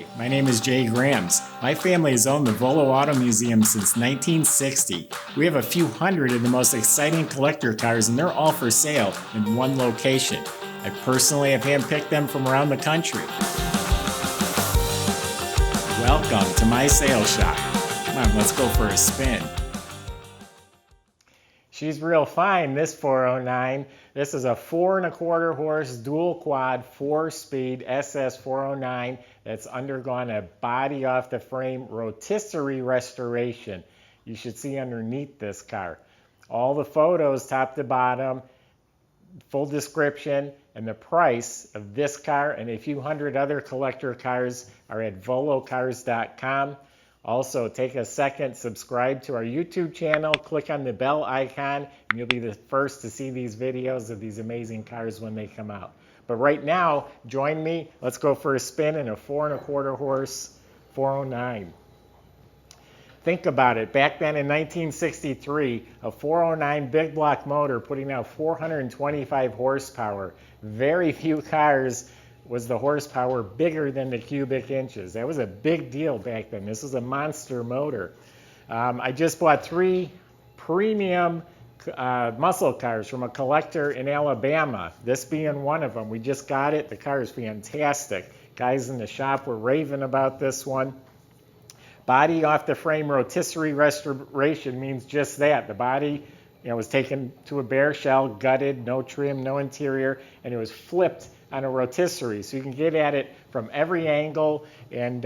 Hi, my name is Jay Grams. My family has owned the Volo Auto Museum since 1960. We have a few hundred of the most exciting collector cars, and they're all for sale in one location. I personally have handpicked them from around the country. Welcome to my sales shop. Come on, let's go for a spin. She's real fine, this 409. This is a 4¼ horse dual quad 4-speed SS 409 that's undergone a body off the frame rotisserie restoration. You should see underneath this car. All the photos top to bottom, full description, and the price of this car and a few hundred other collector cars are at volocars.com. Also, take a second, subscribe to our YouTube channel, click on the bell icon, and you'll be the first to see these videos of these amazing cars when they come out. But right now, join me. Let's go for a spin in a 4¼ horse 409. Think about it. Back then in 1963, a 409 big block motor putting out 425 horsepower. Very few cars was the horsepower bigger than the cubic inches. That was a big deal back then. This was a monster motor. I just bought 3 premium muscle cars from a collector in Alabama, this being one of them. We just got it. The car is fantastic. Guys in the shop were raving about this one. Body off the frame rotisserie restoration means just that. The body was taken to a bare shell, gutted, no trim, no interior, and it was flipped on a rotisserie. So you can get at it from every angle, and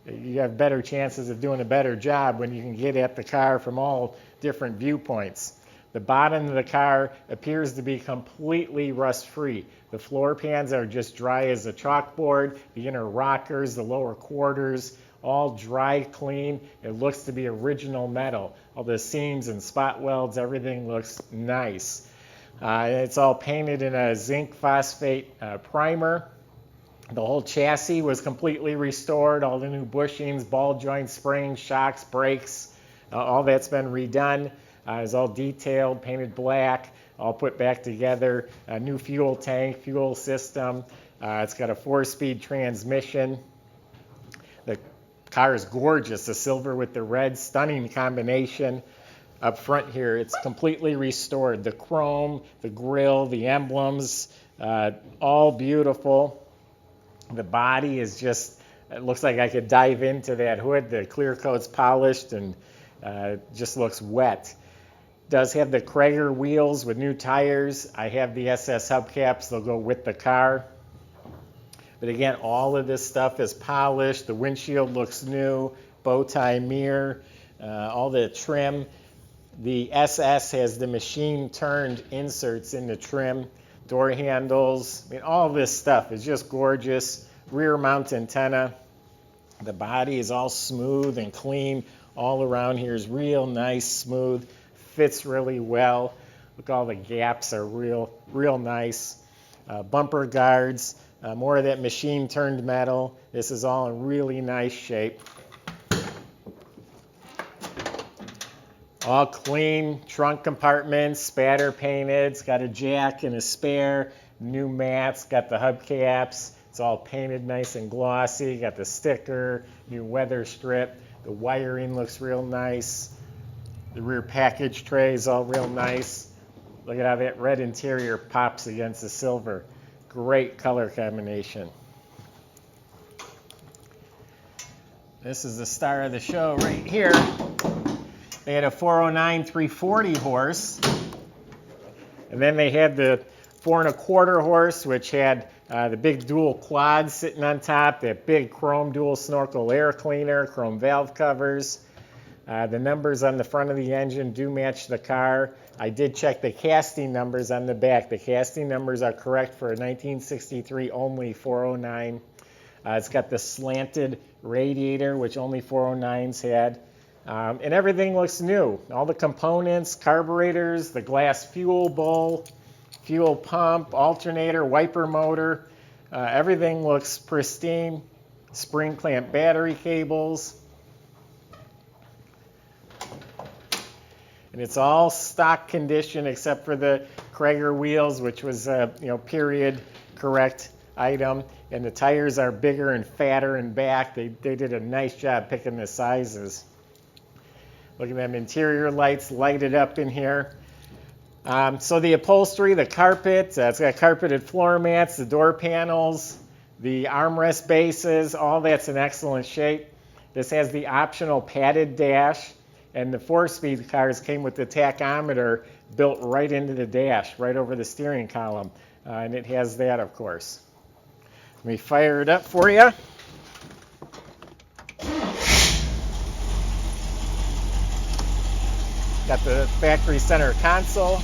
you have better chances of doing a better job when you can get at the car from all different viewpoints. The bottom of the car appears to be completely rust-free. The floor pans are just dry as a chalkboard. The inner rockers, the lower quarters, all dry, clean. It looks to be original metal. All the seams and spot welds, everything looks nice. It's all painted in a zinc phosphate primer. The whole chassis was completely restored. All the new bushings, ball joints, springs, shocks, brakes, all that's been redone. It's all detailed, painted black, all put back together. A new fuel tank, fuel system. It's got a 4-speed transmission. The car is gorgeous. The silver with the red, stunning combination. Up front here, it's completely restored. The chrome, the grille, the emblems, all beautiful. The body is just, it looks like I could dive into that hood. The clear coat's polished and just looks wet. Does have the Cragar wheels with new tires. I have the SS hubcaps. They'll go with the car. But again, all of this stuff is polished. The windshield looks new. Bow tie mirror, all the trim. The SS has the machine-turned inserts in the trim, door handles. I mean, all this stuff is just gorgeous. Rear mount antenna. The body is all smooth and clean. All around here is real nice, smooth. Fits really well. Look, all the gaps are real nice. Bumper guards, more of that machine-turned metal. This is all in really nice shape. All clean, trunk compartments, spatter painted. It's got a jack and a spare, new mats, got the hubcaps. It's all painted nice and glossy. Got the sticker, new weather strip. The wiring looks real nice. The rear package tray is all real nice. Look at how that red interior pops against the silver. Great color combination. This is the star of the show right here. They had a 409 340 horse, and then they had the 4¼ horse, which had the big dual quad sitting on top, that big chrome dual snorkel air cleaner, chrome valve covers. The numbers on the front of the engine do match the car. I did check the casting numbers on the back. The casting numbers are correct for a 1963 only 409. It's got the slanted radiator, which only 409s had. And everything looks new. All the components, carburetors, the glass fuel bowl, fuel pump, alternator, wiper motor, everything looks pristine. Spring clamp battery cables. And it's all stock condition except for the Cragar wheels, which was a period correct item. And the tires are bigger and fatter in back. They did a nice job picking the sizes. Look at them interior lights lighted up in here. So the upholstery, the carpet, it's got carpeted floor mats, the door panels, the armrest bases, all that's in excellent shape. This has the optional padded dash, and the 4-speed cars came with the tachometer built right into the dash, right over the steering column. And it has that, of course. Let me fire it up for you. Got the factory center console.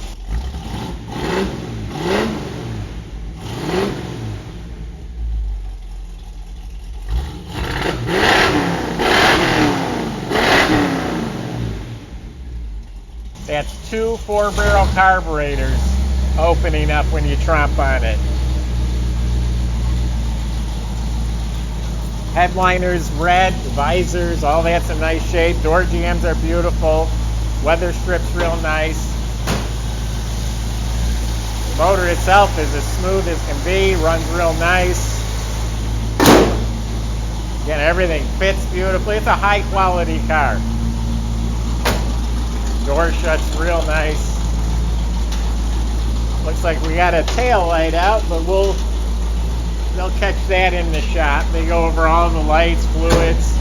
That's 2 4-barrel carburetors opening up when you tromp on it. Headliners red, visors, all that's in nice shape. Door jambs are beautiful. Weather strips real nice. The motor itself is as smooth as can be, runs real nice. Again, everything fits beautifully. It's a high quality car. Door shuts real nice. Looks like we got a tail light out, but they'll catch that in the shop. They go over all the lights, fluids.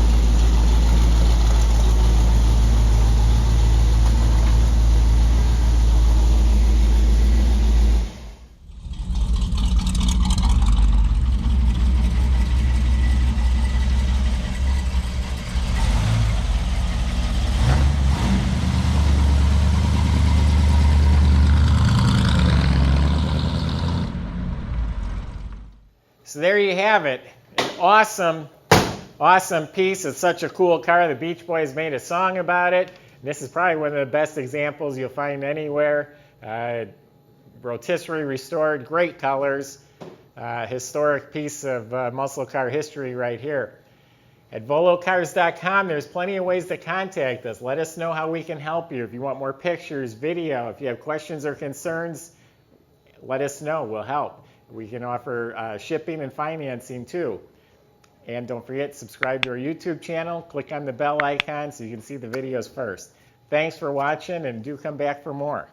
So there you have it. An awesome, awesome piece. It's such a cool car. The Beach Boys made a song about it. This is probably one of the best examples you'll find anywhere. Rotisserie restored, great colors. Historic piece of muscle car history right here. At volocars.com, there's plenty of ways to contact us. Let us know how we can help you. If you want more pictures, video, if you have questions or concerns, let us know. We'll help. We can offer shipping and financing too. And don't forget, subscribe to our YouTube channel. Click on the bell icon so you can see the videos first. Thanks for watching, and do come back for more.